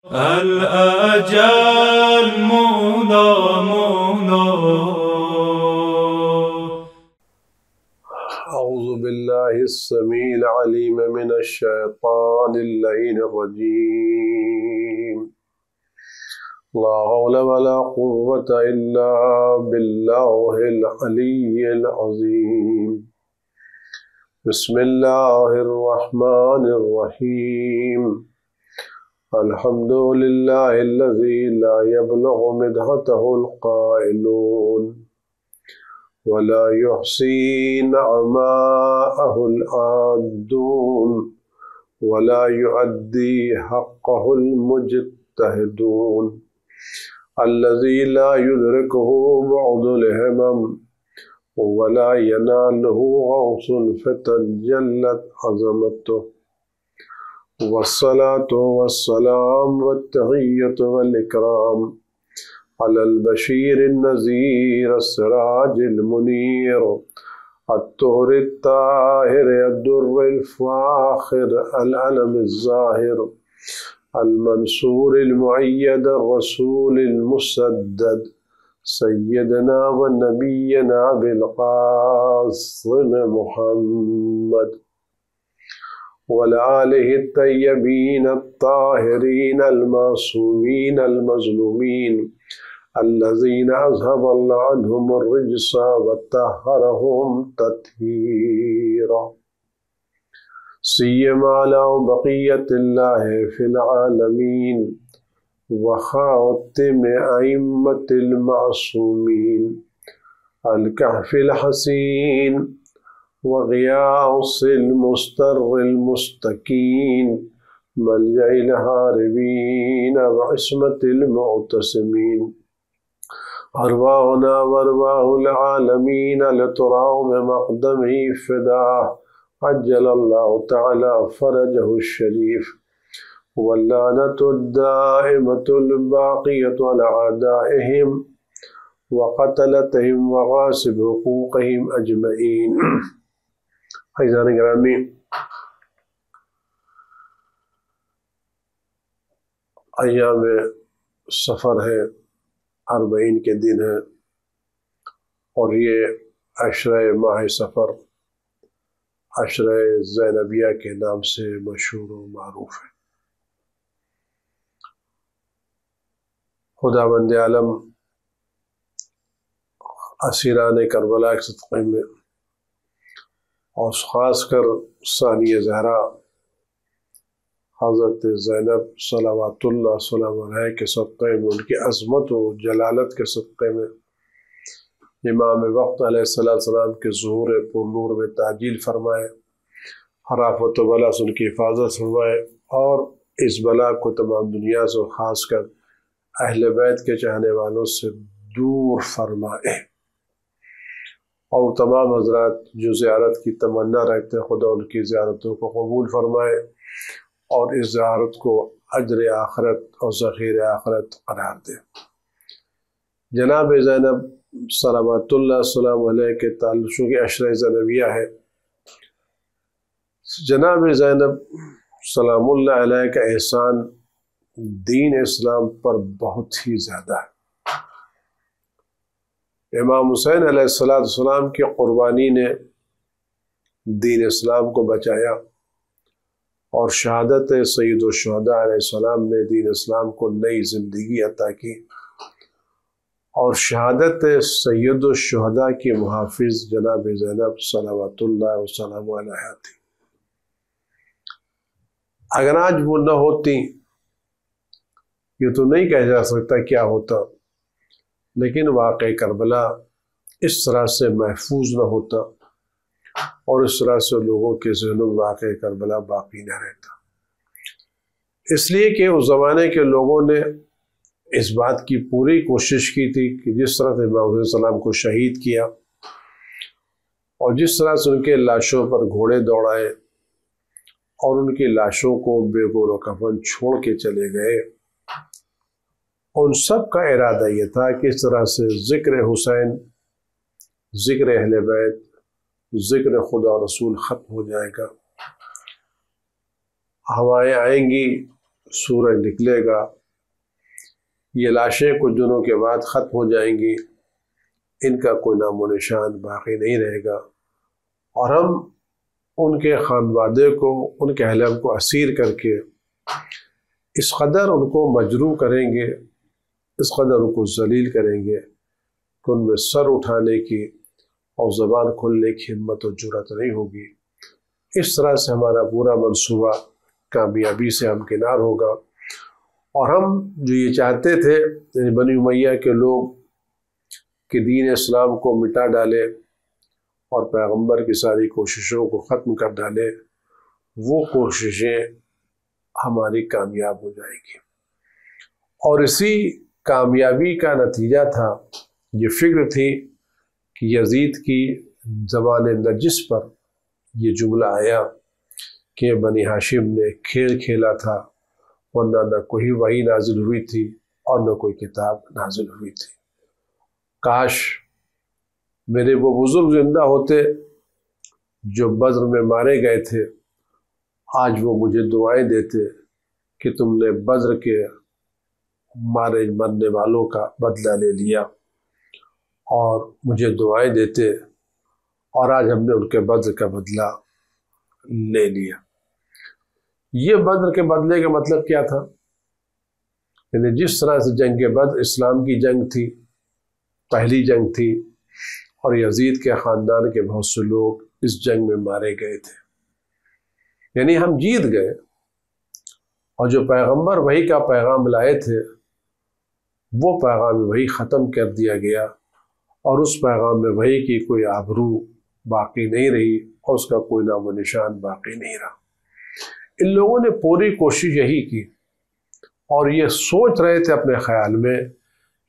الأجل مولا مولا. أعوذ بالله السميع العليم من الشيطان اللعين الرجيم. لا حول ولا قوة إلا بالله العلي العظيم. بسم الله الرحمن الرحيم. الحمد لله الذي لا يبلغ مدحته القائلون ولا يحصي نعماءه العادون ولا يؤدي حقه المجتهدون. الذي لا يدركه بعد الهمم ولا يناله غوص فتجلت عظمته. والصلاة والسلام والتحية والإكرام على البشير النذير السراج المنير الطهر الطاهر الدر الفاخر العلم الظاهر المنصور المؤيد الرسول المسدد سيدنا ونبينا بالقاسم محمد وآله الطيبين الطاهرين المعصومين المظلومين الذين أذهب الله عنهم الرجس وطهرهم تطهيرا. سيما على بقية الله في العالمين وخاتم أئمة المعصومين الكهف الحسين وغياث المستر المستكين ملجأ الهاربين وعصمة المعتصمين. أرواحنا وأرواح العالمين لتراهم مقدمه فداه عجل الله تعالى فرجه الشريف. واللعنة الدائمة الباقية على أعدائهم وقتلتهم وغاصب حقوقهم أجمعين. عزیزان گرامی، ایام سفر ہے، 40 کے دن ہیں، اور یہ عشرہ ماہ سفر عشرہ زینبیہ کے نام سے مشہور و معروف ہے۔ خداوند عالم اسیران کربلا کے صدقے میں، اور خاص کر ثانیہ زہرا حضرت زینب صلوات اللہ وسلم علیہ کے صدقے میں، ان کی عظمت و جلالت کے صدقے میں امام وقت علیہ السلام کے ظہور پر نور میں تعجیل فرمائے، ہر آفت و بلا سے ان کی حفاظت فرمائے، اور اس بلا کو تمام دنیا سے خاص کر اہل بیت کے چاہنے والوں سے دور فرمائے، اور تمام حضرات جو زیارت کی تمنا رہتے ہیں خدا ان کی زیارتوں کو قبول فرمائے، اور اس زیارت کو اجر آخرت اور ذخیر آخرت قرار دے۔ جناب زینب صلوات اللہ السلام علیہ کے تعلق کی عشرہ زینبیہ ہے۔ جناب زینب سلام اللہ علیہ کا احسان دین اسلام پر بہت ہی زیادہ ہے۔ امام حسین علیہ السلام کی قربانی نے دین اسلام کو بچایا، اور شہادت سید الشہداء علیہ السلام نے دین اسلام کو نئی زندگی عطا کی، اور شہادت سید الشہداء کی محافظ جناب زینب صلوات اللہ وسلم علیہ تھی۔ اگر آج وہ نہ ہوتی، یہ تو نہیں کہا جا سکتا کیا ہوتا، لیکن واقعہ کربلا اس طرح سے محفوظ نہ ہوتا، اور اس طرح سے لوگوں کے ذہنوں میں واقعہ کربلا باقی نہ رہتا، اس لیے کہ اس زمانے کے لوگوں نے اس بات کی پوری کوشش کی تھی کہ جس طرح سے امام حسین السلام کو شہید کیا، اور جس طرح سے ان کے لاشوں پر گھوڑے دوڑائے، اور ان کی لاشوں کو بے گور و کفن چھوڑ کے چلے گئے، ان سب کا ارادہ یہ تھا کہ اس طرح سے ذکر حسین، ذکر اہل بیت، ذکر خدا و رسول ختم ہو جائے گا، ہوائیں آئیں گی، سورج نکلے گا، یہ لاشیں کچھ دنوں کے بعد ختم ہو جائیں گی، ان کا کوئی نام و نشان باقی نہیں رہے گا، اور ہم ان کے خانوادے کو، ان کے اہل کو اسیر کر کے اس قدر ان کو مجروح کریں گے، اس قدر ان کو ذلیل کریں گے کہ ان میں سر اٹھانے کی اور زبان کھولنے کی ہمت و جرأت نہیں ہوگی۔ اس طرح سے ہمارا پورا منصوبہ کامیابی سے ہمکنار ہوگا، اور ہم جو یہ چاہتے تھے یعنی بنی امیہ کے لوگ کہ دین اسلام کو مٹا ڈالے اور پیغمبر کی ساری کوششوں کو ختم کر ڈالے، وہ کوششیں ہماری کامیاب ہو جائیں گی، اور اسی کامیابی کا نتیجہ تھا، یہ فکر تھی کہ یزید کی زبان نجس پر یہ جملہ آیا کہ بنی ہاشم نے کھیل کھیلا تھا، ورنہ نہ کوئی وحی نازل ہوئی تھی اور نہ کوئی کتاب نازل ہوئی تھی۔ کاش میرے وہ بزرگ زندہ ہوتے جو بدر میں مارے گئے تھے، آج وہ مجھے دعائیں دیتے کہ تم نے بدر کے مرنے والوں کا بدلہ لے لیا، اور مجھے دعائیں دیتے، اور آج ہم نے ان کے بدر کا بدلہ لے لیا۔ یہ بدر کے بدلے کا مطلب کیا تھا؟ یعنی جس طرح سے جنگ بدر اسلام کی جنگ تھی، پہلی جنگ تھی، اور یزید کے خاندان کے بہت سے لوگ اس جنگ میں مارے گئے تھے، یعنی ہم جیت گئے، اور جو پیغمبر وحی کا پیغام لائے تھے وہ پیغام وحی ختم کر دیا گیا، اور اس پیغام میں وحی کی کوئی آبرو باقی نہیں رہی، اور اس کا کوئی نام و نشان باقی نہیں رہا۔ ان لوگوں نے پوری کوشش یہی کی، اور یہ سوچ رہے تھے اپنے خیال میں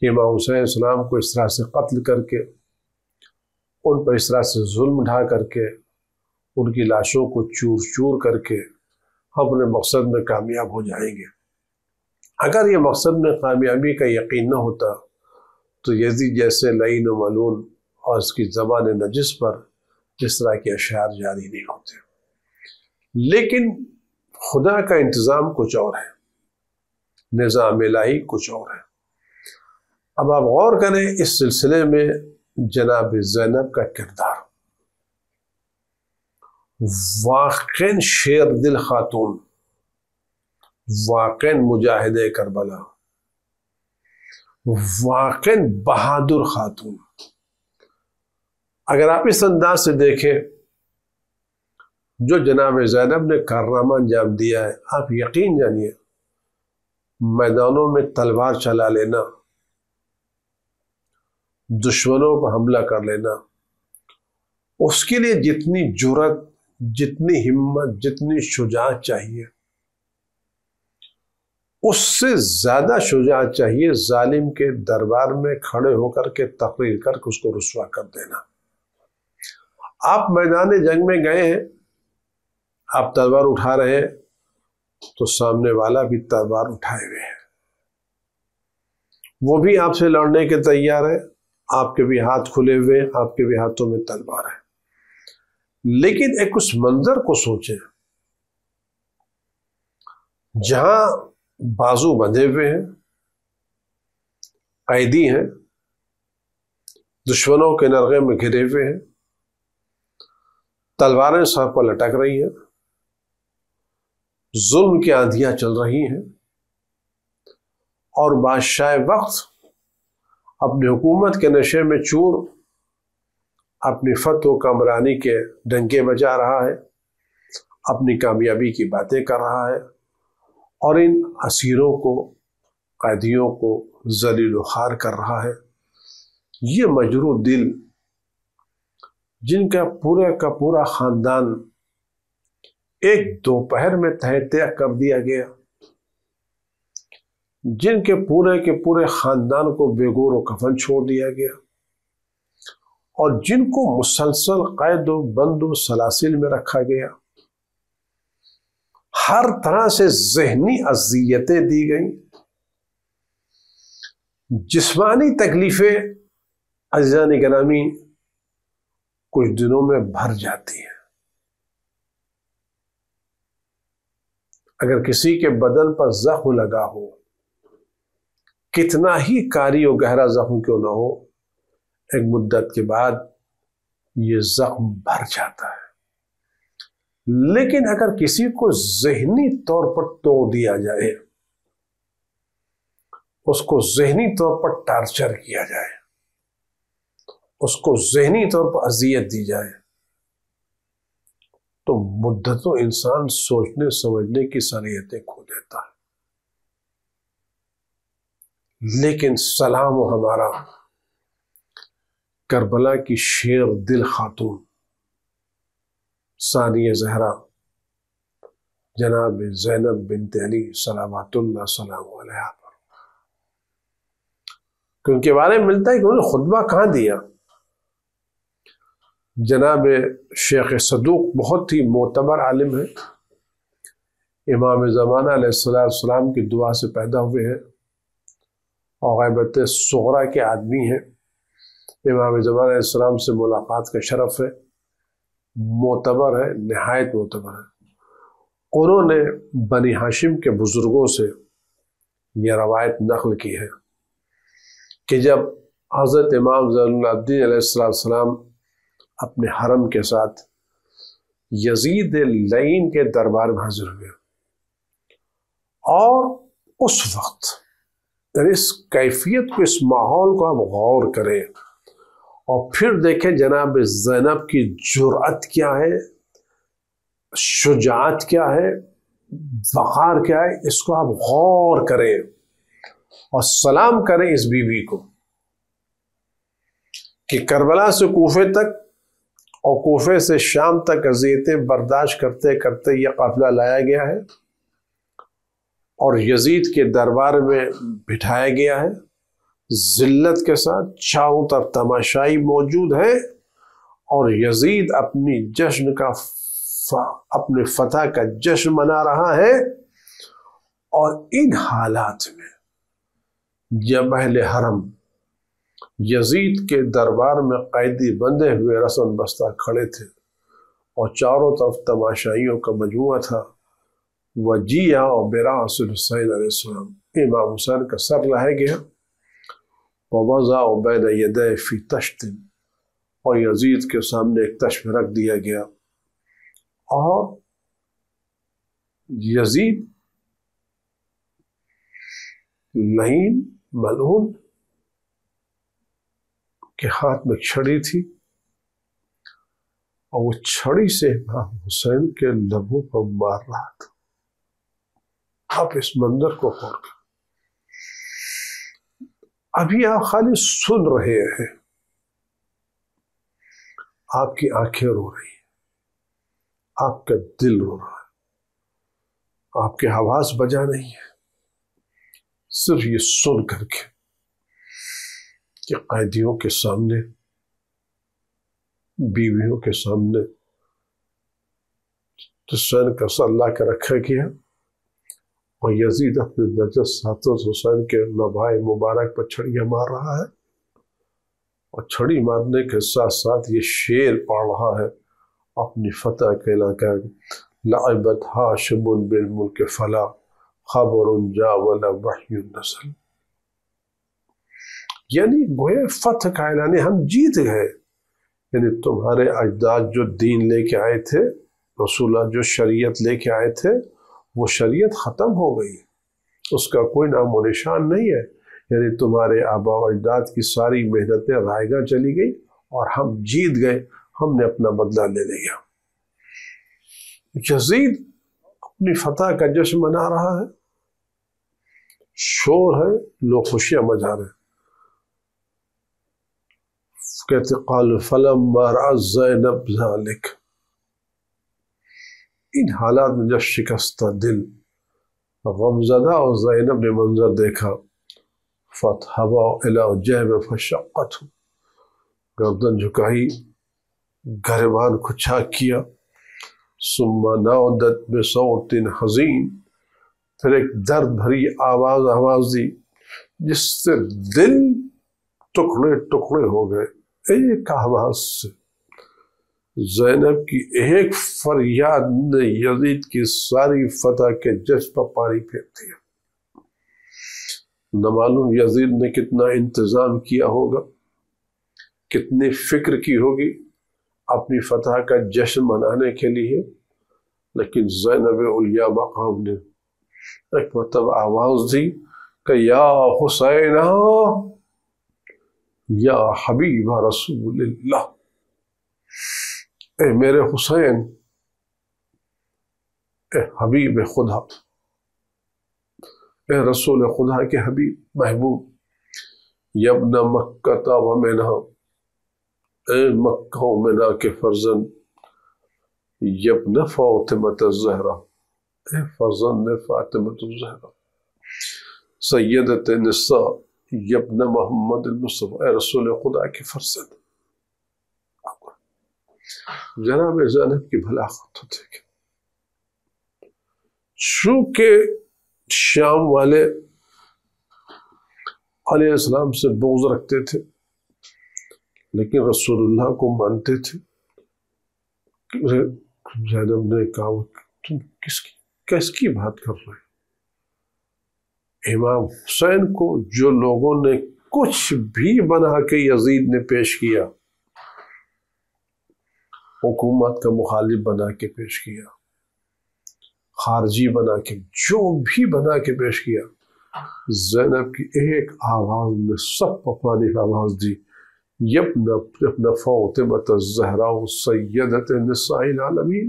کہ امام حسین علیہ السلام کو اس طرح سے قتل کر کے، ان پر اس طرح سے ظلم ڈھا کر کے، ان کی لاشوں کو چور چور کر کے ہم اپنے مقصد میں کامیاب ہو جائیں گے۔ اگر یہ مقصد میں کامیابی کا یقین نہ ہوتا تو یزید جیسے لعین و ملعون اور اس کی زبان نجس پر اس طرح کے اشعار جاری نہیں ہوتے۔ لیکن خدا کا انتظام کچھ اور ہے، نظام الہی کچھ اور ہے۔ اب آپ غور کریں اس سلسلے میں جناب زینب کا کردار، واقعاً شیر دل خاتون، واقعاً مجاہد کربلا، واقعاً بہادر خاتون۔ اگر آپ اس انداز سے دیکھیں جو جناب زینب نے کارنامہ انجام دیا ہے، آپ یقین جانیے میدانوں میں تلوار چلا لینا، دشمنوں پر حملہ کر لینا، اس کے لیے جتنی جرأت، جتنی ہمت، جتنی شجاعت چاہیے، اس سے زیادہ شجاعت چاہیے ظالم کے دربار میں کھڑے ہو کر کے تقریر کر کے اس کو رسوا کر دینا۔ آپ میدان جنگ میں گئے ہیں، آپ تلوار اٹھا رہے ہیں تو سامنے والا بھی تلوار اٹھائے ہوئے ہے، وہ بھی آپ سے لڑنے کے تیار ہے، آپ کے بھی ہاتھ کھلے ہوئے، آپ کے بھی ہاتھوں میں تلوار ہے۔ لیکن ایک اس منظر کو سوچیں جہاں بازو بندھے ہوئے ہیں، قیدی ہیں، دشمنوں کے نرغے میں گھرے ہوئے ہیں، تلواریں سر پر لٹک رہی ہیں، ظلم کی آندھیاں چل رہی ہیں، اور بادشاہ وقت اپنی حکومت کے نشے میں چور اپنی فتح و کامرانی کے ڈنکے بجا رہا ہے، اپنی کامیابی کی باتیں کر رہا ہے، اور ان اسیروں کو، قیدیوں کو ذلیل و خوار کر رہا ہے۔ یہ مجروح دل جن کا پورا خاندان ایک دوپہر میں تہہ کر دیا گیا، جن کے پورے خاندان کو بے گور و کفن چھوڑ دیا گیا، اور جن کو مسلسل قید و بند و سلاسل میں رکھا گیا، ہر طرح سے ذہنی اذیتیں دی گئیں، جسمانی تکلیفیں عزیزان گرامی کچھ دنوں میں بھر جاتی ہیں۔ اگر کسی کے بدن پر زخم لگا ہو، کتنا ہی کاری و گہرا زخم کیوں نہ ہو، ایک مدت کے بعد یہ زخم بھر جاتا ہے۔ لیکن اگر کسی کو ذہنی طور پر توڑ دیا جائے، اس کو ذہنی طور پر ٹارچر کیا جائے، اس کو ذہنی طور پر اذیت دی جائے، تو مدتوں انسان سوچنے سمجھنے کی صلاحیتیں کھو دیتا ہے۔ لیکن سلام و ہمارا کربلا کی شیر دل خاتون ثانیہ زہرا جناب زینب بنت علی صلوات اللہ سلام علیہ پر، کہ ان کے بارے میں ملتا ہے کہ انہوں نے خطبہ کہاں دیا۔ جناب شیخ صدوق بہت ہی معتبر عالم ہے، امام زمانہ علیہ السلام کی دعا سے پیدا ہوئے ہیں اور غیبت صغرا کے آدمی ہیں۔ امام زمانہ علیہ السلام سے ملاقات کا شرف ہے، معتبر ہے، نہایت معتبر ہے۔ انہوں نے بنی ہاشم کے بزرگوں سے یہ روایت نقل کی ہے کہ جب حضرت امام زین العابدین علیہ السلام اپنے حرم کے ساتھ یزید لعین کے دربار میں حاضر ہوئے، اور اس وقت یعنی اس کیفیت کو، اس ماحول کو آپ غور کریں اور پھر دیکھیں جناب زینب کی جرأت کیا ہے، شجاعت کیا ہے، وقار کیا ہے، اس کو آپ غور کریں اور سلام کریں اس بیوی کو کہ کربلا سے کوفے تک اور کوفے سے شام تک اذیتیں برداشت کرتے کرتے یہ قافلہ لایا گیا ہے اور یزید کے دربار میں بٹھایا گیا ہے، ذلت کے ساتھ چاروں طرف تماشائی موجود ہے، اور یزید اپنی جشن کا اپنے فتح کا جشن منا رہا ہے۔ اور ان حالات میں جب اہل حرم یزید کے دربار میں قیدی بندے ہوئے رسم بستہ کھڑے تھے اور چاروں طرف تماشائیوں کا مجموعہ تھا، وجیہ و براس الحسین علیہ السلام، امام حسین کا سر لایا گیا، ووضع بین یدیہ فی تشت، اور یزید کے سامنے ایک تشت میں رکھ دیا گیا، اور یزید لعین ملعون کے ہاتھ میں چھڑی تھی، اور وہ چھڑی سے امام حسین کے لبوں پر مار رہا تھا۔ آپ اس منظر کو غور کریں، ابھی آپ خالی سن رہے ہیں، آپ کی آنکھیں رو رہی ہیں، آپ کا دل رو رہا ہے، آپ کے حواس بجا نہیں ہے، صرف یہ سن کر کے کہ قیدیوں کے سامنے، بیویوں کے سامنے حسین کا سر لا کے رکھا گیا، اور یزید اپنے نجس ہاتھوں سے حسین کے لبھائے مبارک پر چھڑیاں مار رہا ہے، اور چھڑی مارنے کے ساتھ ساتھ یہ شعر پڑھ رہا ہے اپنی فتح کے علاقہ، لعبت ہاشم بالملک فلا خبر جاول وحی النسل، یعنی گویا فتح کا اعلان، ہم جیت گئے، یعنی تمہارے اجداد جو دین لے کے آئے تھے، رسول اللہ جو شریعت لے کے آئے تھے، وہ شریعت ختم ہو گئی، اس کا کوئی نام و نشان نہیں ہے، یعنی تمہارے آبا و اجداد کی ساری محنتیں رائے گاہ چلی گئی اور ہم جیت گئے، ہم نے اپنا بدلہ لے لیا۔ یزید اپنی فتح کا جشن منا رہا ہے، شور ہے، لوگ خوشیاں منا رہے ہیں، کہتے قال فلما رأت زینب ذلک، ان حالات میں جب شکستہ دل غمزدہ اور زینب نے منظر دیکھا، فتحوا الی جیب فشقته، گردن جھکائی، گریبان کو چاک کیا، ثم نادت بصوت حزین، پھر ایک درد بھری آواز دی جس سے دل ٹکڑے ٹکڑے ہو گئے، ایک آواز سے زینب کی ایک فریاد نے یزید کی ساری فتح کے جشن پر پانی پھیر دیا۔ نہ معلوم یزید نے کتنا انتظام کیا ہوگا، کتنی فکر کی ہوگی اپنی فتح کا جشن منانے کے لیے، لیکن زینب الیاء مقام نے ایک مرتبہ آواز دی کہ یا حسین یا حبیب رسول اللہ، اے میرے حسین، اے حبیب خدا، اے رسول خدا کے حبیب محبوب، یبن مکہ و منہ، اے مکہ و منہ کے فرزند، یبن فاطمۃ الزہرا، اے فرزند فاطمۃ الزہرا، سیدت نساء، یبن محمد المصطفیٰ، اے رسول خدا کے فرزند۔ جناب زینب کی بلاغت ہوتے کہ چونکہ شام والے علیہ السلام سے بغض رکھتے تھے لیکن رسول اللہ کو مانتے تھے، زینب نے کہا تم کس کی بات کر رہے؟ امام حسین کو جو لوگوں نے کچھ بھی بنا کے یزید نے پیش کیا، حکومت کا مخالف بنا کے پیش کیا، خارجی بنا کے، جو بھی بنا کے پیش کیا، زینب کی ایک آواز نے سب پپانی کی آواز دی، یبن فاطمۃ الزہرا سیدت نساء العالمین،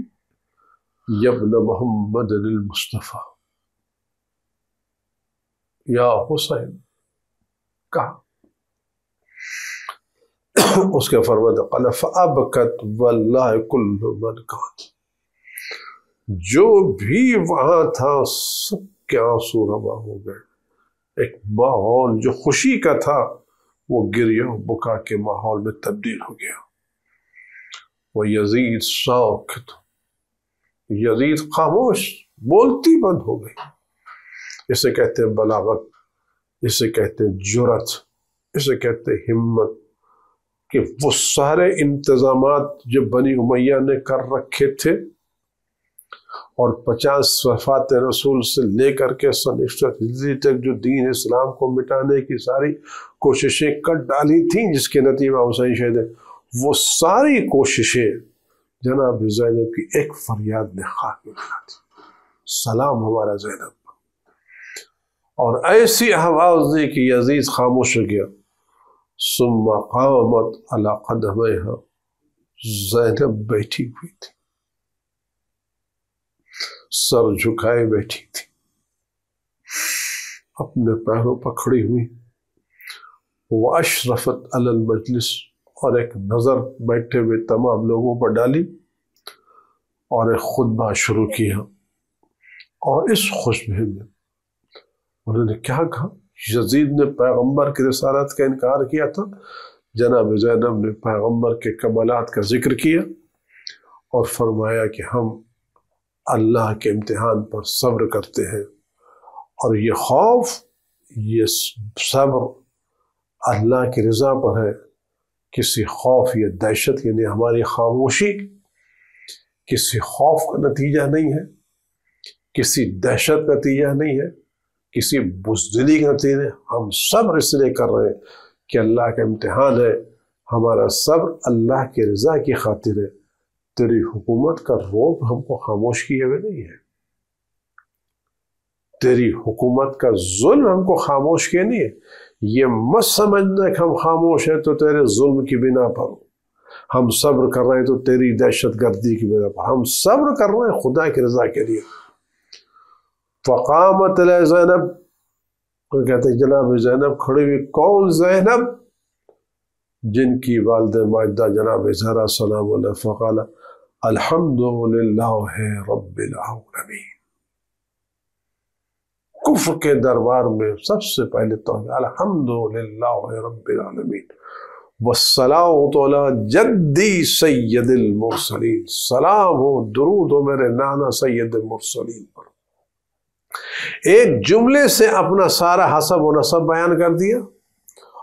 یبن محمد المصطفیٰ، یا حسین کہا۔ اس کے فرمایا قال فابکت واللہ کل من کان، جو بھی وہاں تھا سب کے آنسو روا ہو گئے، ایک ماحول جو خوشی کا تھا وہ گریہ و بکا کے ماحول میں تبدیل ہو گیا۔ وہ یزید ساکت، یزید خاموش، بولتی بند ہو گئی۔ اسے کہتے ہیں بلاغت، اسے کہتے ہیں جرأت، اسے کہتے ہیں ہمت، کہ وہ سارے انتظامات جو بنی امیہ نے کر رکھے تھے اور 50 وفات رسول سے لے کر کے سن 100 تک جو دین اسلام کو مٹانے کی ساری کوششیں کر ڈالی تھیں، جس کے نتیجہ حسین شہید ہے، وہ ساری کوششیں جناب زینب کی ایک فریاد نے خاک میں ملا دی، سلام ہمارا زینب، اور ایسی آواز دی کہ یزید خاموش ہو گیا۔ ثم قامت علی قدمیہا، زینب بیٹھی ہوئی تھی، سر جھکائے بیٹھی تھی، اپنے پیروں پر کھڑی ہوئی، واشرفت علی المجلس، اور ایک نظر بیٹھے ہوئے تمام لوگوں پر ڈالی اور ایک خطبہ شروع کیا، اور اس خطبے میں انہوں نے کیا کہا؟ یزید نے پیغمبر کی رسالت کا انکار کیا تھا، جناب زینب نے پیغمبر کے کمالات کا ذکر کیا اور فرمایا کہ ہم اللہ کے امتحان پر صبر کرتے ہیں، اور یہ خوف، یہ صبر اللہ کی رضا پر ہے۔ کسی خوف یا دہشت، یعنی ہماری خاموشی کسی خوف کا نتیجہ نہیں ہے، کسی دہشت کا نتیجہ نہیں ہے، کسی بزدلی کا نتیجہ، ہم صبر اس لیے کر رہے ہیں کہ اللہ کا امتحان ہے، ہمارا صبر اللہ کی رضا کی خاطر ہے۔ تیری حکومت کا روب ہم کو خاموش کیے ہوئے نہیں ہے، تیری حکومت کا ظلم ہم کو خاموش کیے نہیں ہے۔ یہ مت سمجھنا کہ ہم خاموش ہیں تو تیرے ظلم کی بنا پر، ہم صبر کر رہے ہیں تو تیری دہشت گردی کی بنا پر، ہم صبر کر رہے ہیں خدا کی رضا کے لیے۔ فقامت علی زینب، کہتے ہیں جناب زینب کھڑی ہوئی۔ کون زینب؟ جن کی والد ماجدہ جناب زہرا سلام علیہ، فقال الحمدللہ رب العالمین۔ کفر کے دربار میں سب سے پہلے توحید، الحمدللہ رب العالمین، والصلاۃ علی جدی سید المرسلین، سلام ہو، درود ہو میرے نانا سید المرسلین پر۔ ایک جملے سے اپنا سارا حسب و نسب بیان کر دیا،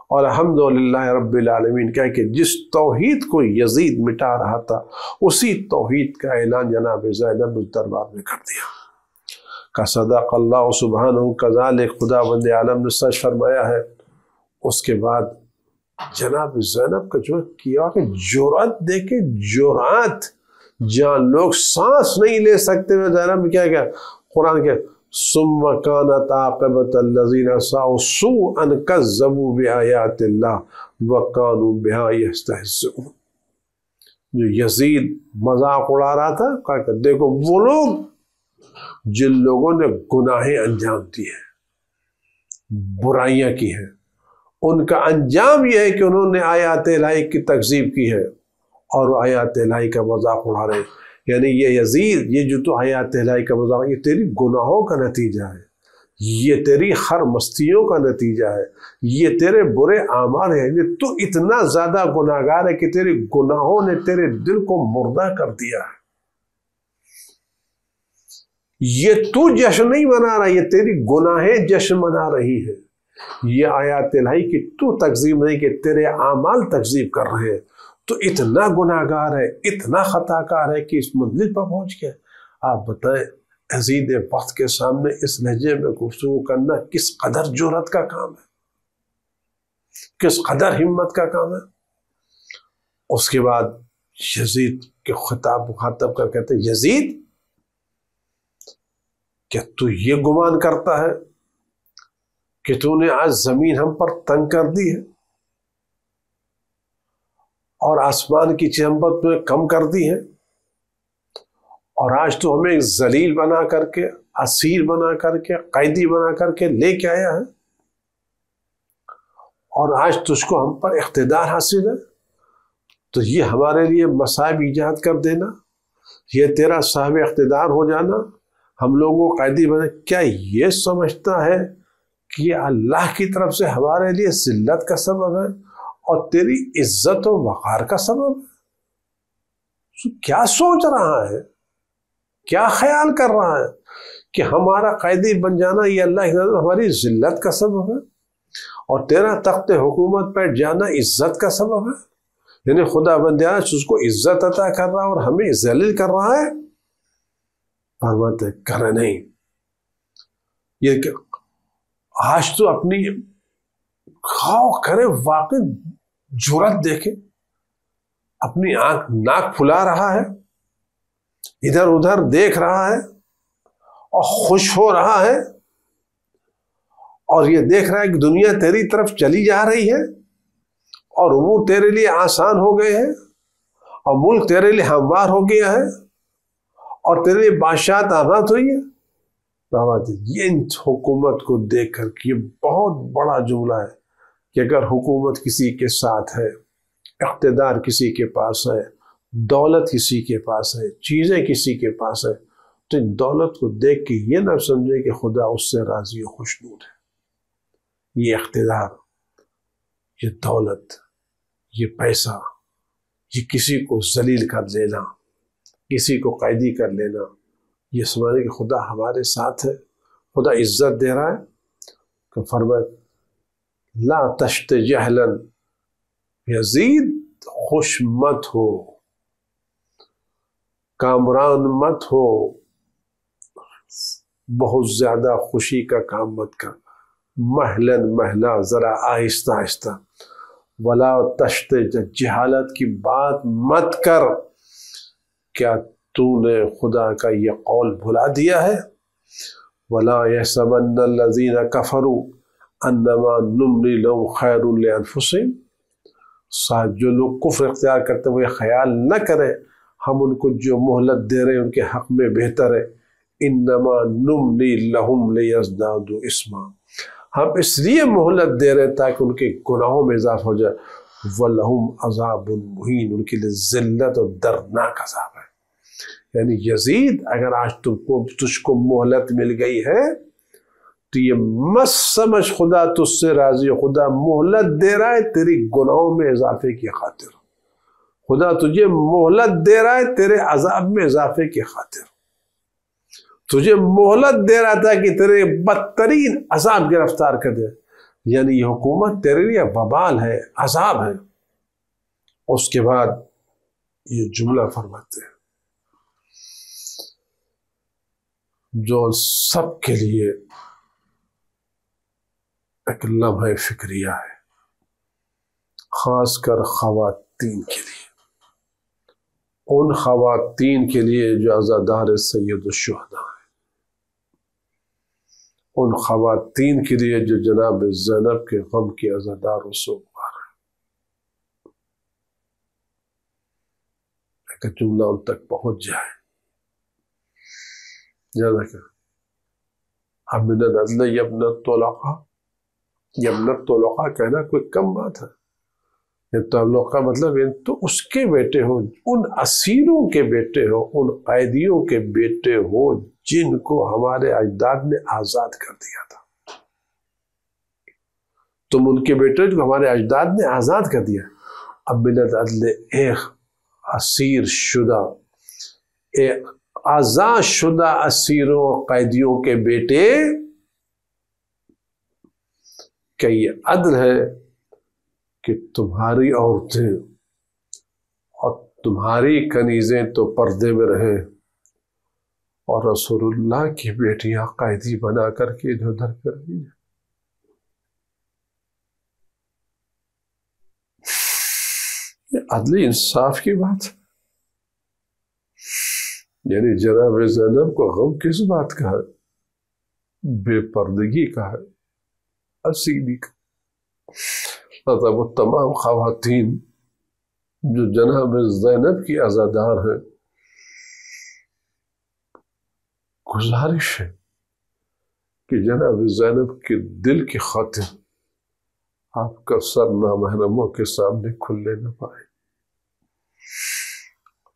اور الحمدللہ رب العالمین کہہ کہ جس توحید کو یزید مٹا رہا تھا اسی توحید کا اعلان جناب زینب اس دربار میں کر دیا۔ کا صدق اللہ سبحانہ کذالک، خدا بند عالم نے سچ فرمایا ہے۔ اس کے بعد جناب زینب کا جو کیا کہ جرأت دیکھے، جرأت، جہاں لوگ سانس نہیں لے سکتے ہوئے زینب میں کیا قرآن کے ثم كانت عاقبة الذين سعوا سوءا كذبوا بآيات الله وكانوا بها يستهزئون۔ جو یزید مذاق اڑا رہا تھا، کہا کہ دیکھو وہ لوگ جن لوگوں نے گناہیں انجام دی ہیں، برائیاں کی ہیں، ان کا انجام یہ ہے کہ انہوں نے آیات الہی کی تکذیب کی ہے اور آیات الہی کا مذاق اڑا رہے ہیں۔ یعنی یہ یزید، یہ جو تو آیات الہی کا مذاق، یہ تیری گناہوں کا نتیجہ ہے، یہ تیری خر مستیوں کا نتیجہ ہے، یہ تیرے برے اعمال ہیں، یہ تو اتنا زیادہ گناہگار ہے کہ تیرے گناہوں نے تیرے دل کو مردہ کر دیا ہے۔ یہ تو جشن نہیں منا رہا، یہ تیری گناہیں جشن منا رہی ہیں۔ یہ آیات الہی کی تو تکذیب نہیں کہ تیرے اعمال تکذیب کر رہے ہیں۔ تو اتنا گناہگار ہے، اتنا خطا کار ہے کہ اس منزل پر پہنچ گیا۔ آپ بتائیں عزیز وقت کے سامنے اس لہجے میں گفتگو کرنا کس قدر جرأت کا کام ہے، کس قدر ہمت کا کام ہے۔ اس کے بعد یزید کے خطاب مخاطب کر کہتے ہیں یزید کیا تو یہ گمان کرتا ہے کہ تو نے آج زمین ہم پر تنگ کر دی ہے اور آسمان کی چمبت میں کم کر دی ہے، اور آج تو ہمیں ذلیل بنا کر کے، اسیر بنا کر کے، قیدی بنا کر کے لے کے آیا ہے، اور آج تجھ کو ہم پر اقتدار حاصل ہے، تو یہ ہمارے لیے مصائب ایجاد کر دینا، یہ تیرا صاحب اقتدار ہو جانا، ہم لوگوں کو قیدی بنے، کیا یہ سمجھتا ہے کہ یہ اللہ کی طرف سے ہمارے لیے ذلت کا سبب ہے اور تیری عزت و وقار کا سبب ہے؟ تو کیا سوچ رہا ہے، کیا خیال کر رہا ہے کہ ہمارا قیدی بن جانا یہ اللہ کی طرف ہماری ذلت کا سبب ہے اور تیرا تخت حکومت پر جانا عزت کا سبب ہے؟ یعنی خدا بندیاں اس کو عزت عطا کر رہا ہے اور ہمیں ذلیل کر رہا ہے؟ فرماتے کرے نہیں، یہ کہ آج تو اپنی خواہ کرے واقع جرأت دیکھے، اپنی آنکھ ناک پھلا رہا ہے، ادھر ادھر دیکھ رہا ہے اور خوش ہو رہا ہے، اور یہ دیکھ رہا ہے کہ دنیا تیری طرف چلی جا رہی ہے اور امور تیرے لیے آسان ہو گئے ہیں اور ملک تیرے لیے ہموار ہو گیا ہے اور تیرے لیے بادشاہت آباد ہوئی ہے۔ یہ حکومت کو دیکھ کر یہ بہت بڑا جملہ ہے کہ اگر حکومت کسی کے ساتھ ہے، اقتدار کسی کے پاس ہے، دولت کسی کے پاس ہے، چیزیں کسی کے پاس ہے، تو ان دولت کو دیکھ کے یہ نہ سمجھے کہ خدا اس سے راضی و خوشنود ہے۔ یہ اقتدار، یہ دولت، یہ پیسہ، یہ کسی کو ذلیل کر لینا، کسی کو قیدی کر لینا، یہ سمجھے کہ خدا ہمارے ساتھ ہے، خدا عزت دے رہا ہے۔ کہ فرمائے لا تشت جہلا، یزید خوش مت ہو، کامران مت ہو، بہت زیادہ خوشی کا کام مت کر، محلن محلہ، ذرا آہستہ آہستہ، ولا تشت، جہالت کی بات مت کر۔ کیا تو نے خدا کا یہ قول بھلا دیا ہے؟ وَلَا يَحْسَبَنَّ الَّذِينَ كَفَرُوا أَنَّمَا نُمْلِي لَهُمْ خَيْرٌ لِأَنفُسِهِمْ۔ ساتھ جو لوگ کفر اختیار کرتے ہوئے خیال نہ کریں ہم ان کو جو مہلت دے رہے ہیں ان کے حق میں بہتر ہے۔ إِنَّمَا نُمْلِي لَهُمْ لِيَزْدَادُوا إِثْمًا، ہم اس لیے مہلت دے رہے ہیں تاکہ ان کے گناہوں میں اضافہ ہو جائے۔ وَلَهُمْ عَذَابٌ مُهِينٌ، ان کے لیے ذلت اور دردناک عذاب ہے۔ یعنی یزید اگر آج تجھ کو مہلت مل گئی ہے تو یہ مت سمجھ خدا تجھ سے راضی، خدا مہلت دے رہا ہے تیری گناہوں میں اضافے کی خاطر، خدا تجھے مہلت دے رہا ہے تیرے عذاب میں اضافے کی خاطر، تجھے مہلت دے رہا تھا کہ تیرے بدترین عذاب گرفتار کر دے۔ یعنی یہ حکومت تیرے لیے وبال ہے، عذاب ہے۔ اس کے بعد یہ جملہ فرماتے ہیں جو سب کے لیے ایک لمحہ فکریہ ہے، خاص کر خواتین کے لیے، ان خواتین کے لیے جو عزادار سید الشہداء ہیں، ان خواتین کے لیے جو جناب زینب کے غم کے عزادار و سوگوار ہیں۔ ایک جملہ ان تک پہنچ جائے، یاد رکھیں، من العدل یبن الطلقاء، یبن الطلقاء کہنا کوئی کم بات ہے۔ تعلق کا مطلب تو اس کے بیٹے ہو، ان اسیروں کے بیٹے ہو، ان قیدیوں کے بیٹے ہو جن کو ہمارے اجداد نے آزاد کر دیا تھا۔ تم ان کے بیٹے جو ہمارے اجداد نے آزاد کر دیا۔ اب ملت عدل ایک اسیر شدہ، آزاد شدہ اسیروں اور قیدیوں کے بیٹے، کہ یہ عدل ہے کہ تمہاری عورتیں اور تمہاری کنیزیں تو پردے میں رہیں اور رسول اللہ کی بیٹیاں قیدی بنا کر کے ادھر ادھر کر رہی ہیں۔ یہ عدل انصاف کی بات ہے۔ یعنی جناب زینب کو غم کس بات کا ہے؟ بے پردگی کا ہے، اسیری کا۔ وہ تمام خواتین جو جناب زینب کی عزادار ہیں، گزارش ہے کہ جناب زینب کے دل کی خاطر آپ کا سر نامحرموں کے سامنے کھلنے نہ پائے،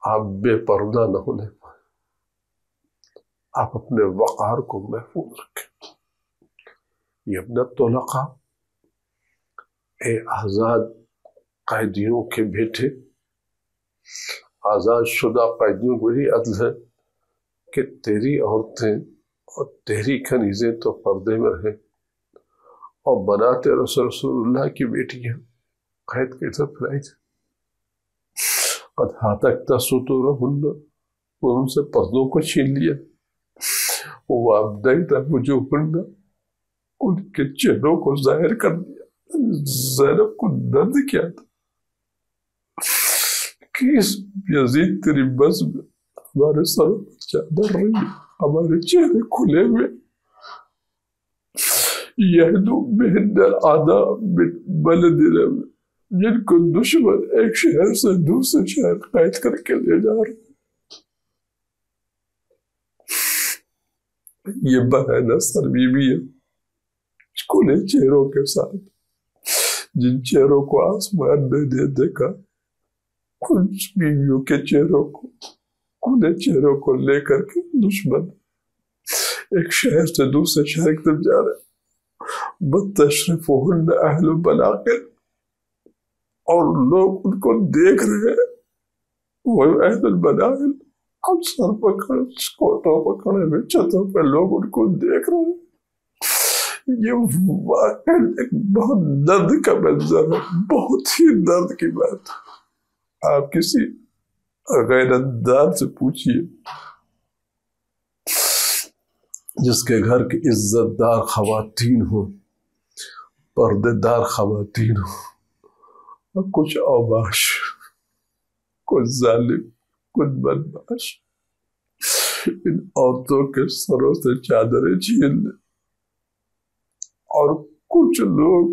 آپ بے پردہ نہ ہونے پائے، آپ اپنے وقار کو محفوظ رکھیں۔ یہ ابن الطلقاء، اے آزاد قیدیوں کے بیٹے، آزاد شدہ قیدیوں کو ہی عدل ہے کہ تیری عورتیں اور تیری کنیزیں تو پردے میں رہیں اور بناتے رسول اللہ کی بیٹیاں قید کے طرف لائی جائیں۔ قد ہاتکت ستورہن، ان سے پردوں کو چھین لیا، وابدیت وجوہن، ان کے چہروں کو ظاہر کر دیا۔ زینب کو درد کیا تھا کہ اس یزید تیری بس میں ہمارے سر چادر رہی ہے، ہمارے چہرے کھلے ہوئے، یہدو بہن الاعداء من بلدنا، جن کو دشمن ایک شہر سے دوسرے شہر قید کر کے لے جا رہے۔ یہ بہانہ سر بیوی ہے کھلے چہروں کے ساتھ، جن چہروں کو آسمان نے دے دیکھا، کچھ بیویوں کے چہروں کو، کھلے چہروں کو لے کر کے دشمن ایک شہر سے دوسرے شہر کی طرف جا رہے۔ بتشرفہن اہل بلاقل، اور لوگ ان کو دیکھ رہے ہیں، وہ اہل البلاقل، ہم سر پکڑ کوٹوں پکڑے ہوئے چھتوں پہ لوگ ان کو دیکھ رہے ہیں۔ یہ واقعی ایک بہت درد کا منظر ہے، بہت ہی درد کی بات۔ آپ کسی غیرتدار سے پوچھئے جس کے گھر کی عزت دار خواتین ہو، پردے دار خواتین ہو، اور کچھ اوباش، کچھ ظالم، کچھ بدماش ان عورتوں کے سروں سے چادریں چھین لیں، اور کچھ لوگ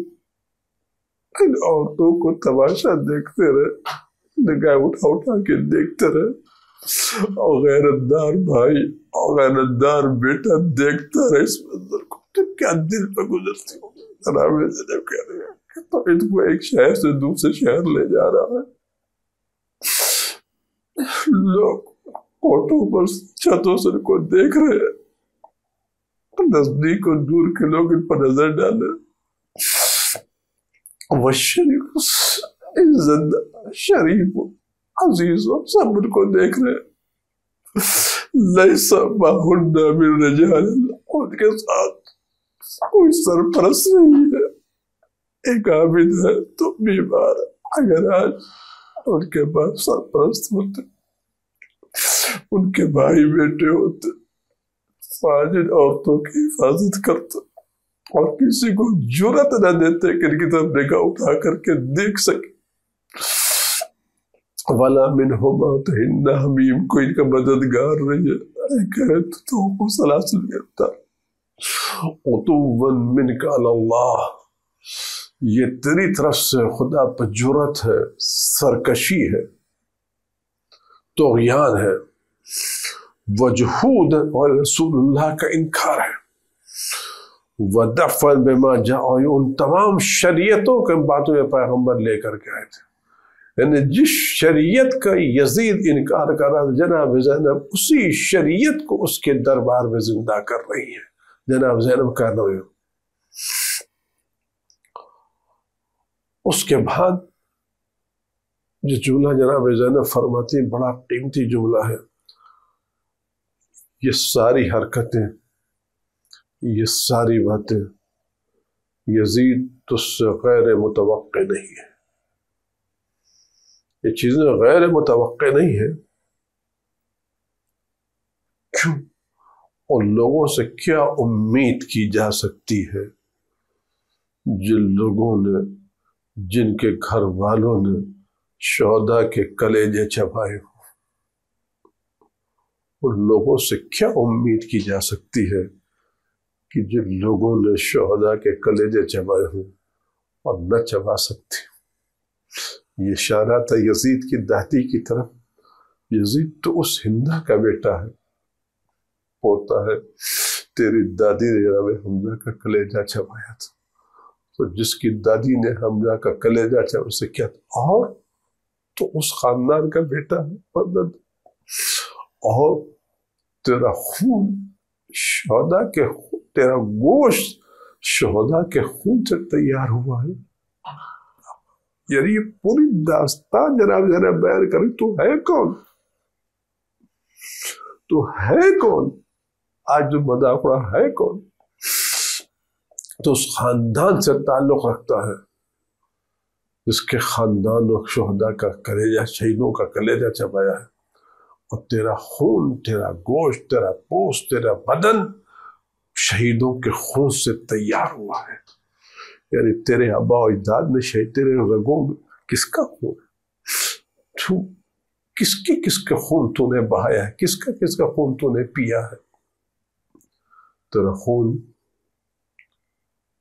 ان عورتوں کو تماشا دیکھتے رہے، نگاہ اٹھا اٹھا کے دیکھتے رہے، اور غیرتدار بھائی اور غیرتدار بیٹا دیکھتا رہے اس منظر کو، تو کیا دل پہ گزرتی ہو۔ جناب زینب کہہ رہے ہیں کہ تو ان کو ایک شہر سے دوسرے شہر لے جا رہا ہے، لوگ کوٹوں پر چھتوں سے ان کو دیکھ رہے ہیں، نزدیک اور دور کے لوگ ان پر نظر ڈالے، وہ شریف شریف عزیز سب ان کو دیکھ رہے ہیں۔ لیس معہن من رجال، ان کے ساتھ کوئی سرپرست نہیں ہے، ایک عابد ہے تو بیمار ہے۔ اگر آج ان کے پاس سرپرست ہوتے، ان کے بھائی بیٹے ہوتے، ساجد عورتوں کی حفاظت کرتا اور کسی کو جرأت نہ دیتے کہ ان کی طرف نگاہ اٹھا کر کے دیکھ سکے. وَلَا مِنْهُمَا تَحِنَّ حَمِيمٌ کوئی ان کا مددگار نہیں ہے. کہتے تو سلاسل گرفتار عُتُوًّا مِنْكَ عَلَى اللَّهِ یہ تیری طرف سے خدا پر جرأت ہے، سرکشی ہے، طغیان ہے، وجحود اور رسول اللہ کا انکار ہے، وَدَفْعًا بِمَا جَاءَ ان تمام شریعتوں کے باتوں میں پیغمبر لے کر کے آئے تھے. یعنی جس شریعت کا یزید انکار کر رہا جناب زینب اسی شریعت کو اس کے دربار میں زندہ کر رہی ہے. جناب زینب کر رہے ہو. اس کے بعد جو جملہ جناب زینب فرماتی بڑا قیمتی جملہ ہے. یہ ساری حرکتیں، یہ ساری باتیں یزید تجھ سے غیر متوقع نہیں ہے. یہ چیزیں غیر متوقع نہیں ہیں. کیوں؟ اور لوگوں سے کیا امید کی جا سکتی ہے جن لوگوں نے، جن کے گھر والوں نے شہداء کے کلیجے چبائے ہوں؟ ان لوگوں سے کیا امید کی جا سکتی ہے کہ جن لوگوں نے شہداء کے کلیجے چبائے ہوں اور نہ چبا سکتے؟ یہ اشارہ تھا یزید کی دادی کی طرف. یزید تو اس ہندہ کا بیٹا ہے، ہوتا ہے تیری دادی نے جناب حمزہ کا کلیجہ چبایا تھا. تو جس کی دادی نے حمزہ کا کلیجہ چبایا اسے کیا تھا؟ اور تو اس خاندان کا بیٹا ہے، اور تیرا خون شہداء کے خون، تیرا گوشت شہداء کے خون سے تیار ہوا ہے. یعنی یہ پوری داستان جناب زینب بیان کری. تو ہے کون؟ تو ہے کون؟ آج جو مذاکرہ ہے کون؟ تو اس خاندان سے تعلق رکھتا ہے جس کے خاندان و شہداء کا کلیجہ، شہیدوں کا کلیجہ چبایا ہے. اور تیرا خون، تیرا گوشت، تیرا پوست، تیرا بدن شہیدوں کے خون سے تیار ہوا ہے. یعنی تیرے آبا و اجداد نے شہید، تیرے رگوں میں کس کا خون ہے؟ تو کس کے خون تو نے بہایا ہے؟ کس کا خون تو نے پیا ہے؟ تیرا خون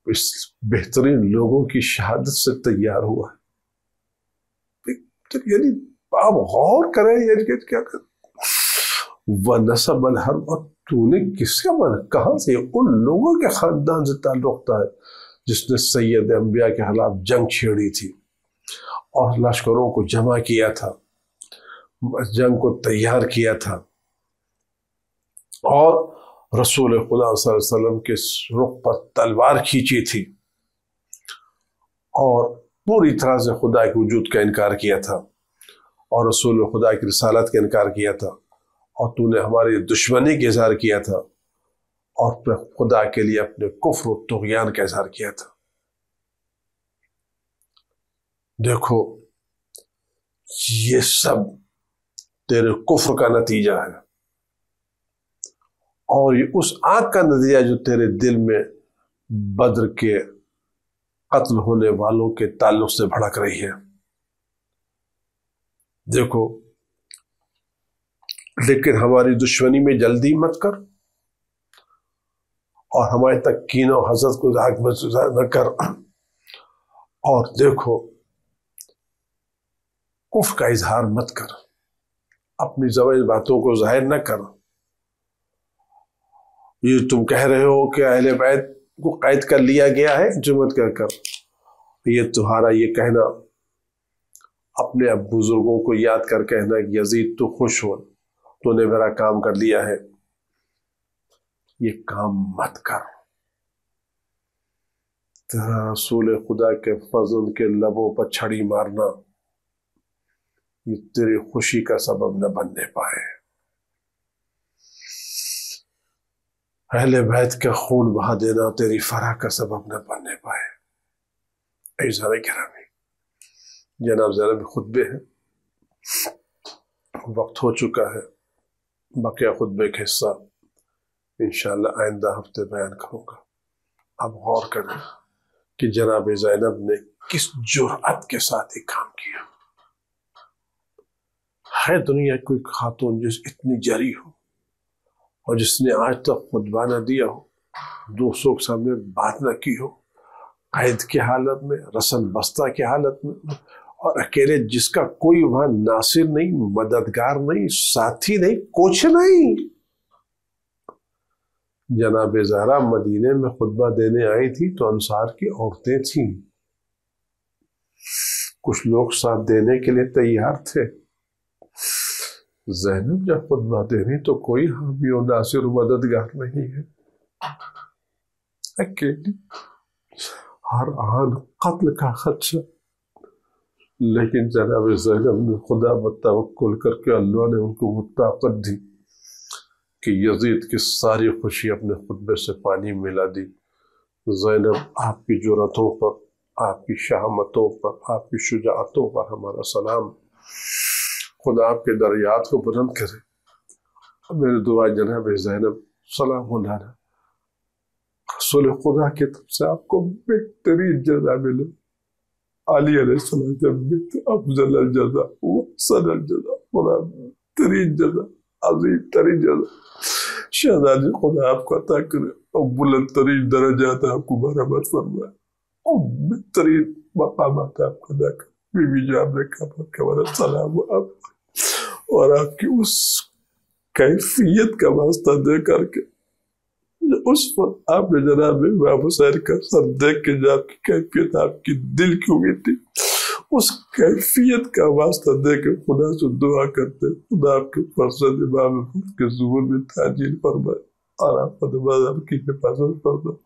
اس بہترین لوگوں کی شہادت سے تیار ہوا ہے. یعنی آپ غور کریں یہ کیا کر وَنَسَبَ الْحَرْبَ تو نے کس کا بنا؟ کہاں سے؟ ان لوگوں کے خاندان سے تعلق تھا جس نے سید انبیاء کے خلاف جنگ چھیڑی تھی اور لشکروں کو جمع کیا تھا، جنگ کو تیار کیا تھا، اور رسول خدا صلی اللہ علیہ وسلم کے رخ پر تلوار کھینچی تھی اور پوری طرح سے خدا کے وجود کا انکار کیا تھا اور رسول خدا کی رسالت کا انکار کیا تھا، اور تو نے ہماری دشمنی کا اظہار کیا تھا اور پھر خدا کے لیے اپنے کفر و طغیان کا اظہار کیا تھا. دیکھو یہ سب تیرے کفر کا نتیجہ ہے، اور یہ اس آگ کا نتیجہ جو تیرے دل میں بدر کے قتل ہونے والوں کے تعلق سے بھڑک رہی ہے. دیکھو لیکن ہماری دشمنی میں جلدی مت کر اور ہمارے تک کین و حسد کو ظاہر نہ کر. اور دیکھو کفر کا اظہار مت کر، اپنی زبان باتوں کو ظاہر نہ کر. یہ تم کہہ رہے ہو کہ اہل بیت کو قید کر لیا گیا ہے، جو مت کر. یہ تمہارا یہ کہنا اپنے اب بزرگوں کو یاد کر کہنا کہ یزید تو خوش ہو، تو نے میرا کام کر لیا ہے، یہ کام مت کر. تیرا رسول خدا کے فضل کے لبوں پر چھڑی مارنا یہ تیری خوشی کا سبب نہ بننے پائے. اہل بیت کا خون بہا دینا تیری فرح کا سبب نہ بننے پائے. عزیزان گرامی، جناب زینب خطبے ہیں، وقت ہو چکا ہے. بقیہ خطبے کا حصہ انشاءاللہ آئندہ ہفتے بیان کروں گا۔ اب غور کریں کہ جناب زینب نے کس جرأت کے ساتھ یہ کام کیا۔ ہے دنیا کوئی خاتون جس اتنی جری ہو اور جس نے آج تک خطبہ نہ دیا ہو، دوستوں کے سامنے بات نہ کی ہو، قید کی حالت میں، رسن بستہ کی حالت میں، اور اکیلے، جس کا کوئی وہاں ناصر نہیں، مددگار نہیں، ساتھی نہیں، کچھ نہیں۔ جناب زہرا مدینے میں خطبہ دینے آئی تھی تو انصار کی عورتیں تھیں، کچھ لوگ ساتھ دینے کے لیے تیار تھے۔ زینب جب خطبہ دے رہی تو کوئی حامی و ناصر و مددگار نہیں ہے، اکیلی، ہر آن قتل کا خدشہ۔ لیکن جناب زینب نے خدا پر توکل کر کے اللہ نے ان کو وہ طاقت دی کہ یزید کی ساری خوشی اپنے خطبے سے پانی ملا دی۔ زینب، آپ کی جرأتوں پر، آپ کی شہامتوں پر، آپ کی شجاعتوں پر ہمارا سلام۔ خدا آپ کے درجات کو بلند کرے۔ میری دعا جناب زینب سلام اللہ، رسول خدا کی طرف سے آپ کو بہترین جزا ملے۔ علی علیہ السلام افضل الجزا وحسن الجزا، خدا بہترین جزا، عظیم ترین جزا شہزادی خدا آپ کو عطا کرے اور بلند ترین درجات آپ کو برابر فرمائے اور بہترین مقامات آپ کو عطا کرے۔ بی بی جان نے کہا سلام آپ اور آپ کی اس کیفیت کا واسطہ دے کر کے اس پر آپ نے جناب امام حسین کا سر دیکھ کے جو آپ کی کیفیت، آپ کی دل کی امید تھی، اس کیفیت کا واسطہ دے کے خدا سے دعا کرتے خدا آپ کے فرزند امام کے ظہور میں تعجیل فرمائے اور آپ آپ کی حفاظت فرمائے،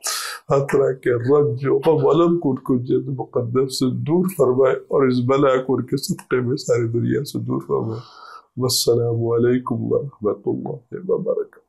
ہر طرح کے رنج و غم علم کو جد مقدس سے دور فرمائے اور اس بلا کو ان کے صدقے میں ساری دنیا سے دور فرمائے۔ والسلام علیکم ورحمۃ اللہ وبرکاتہ۔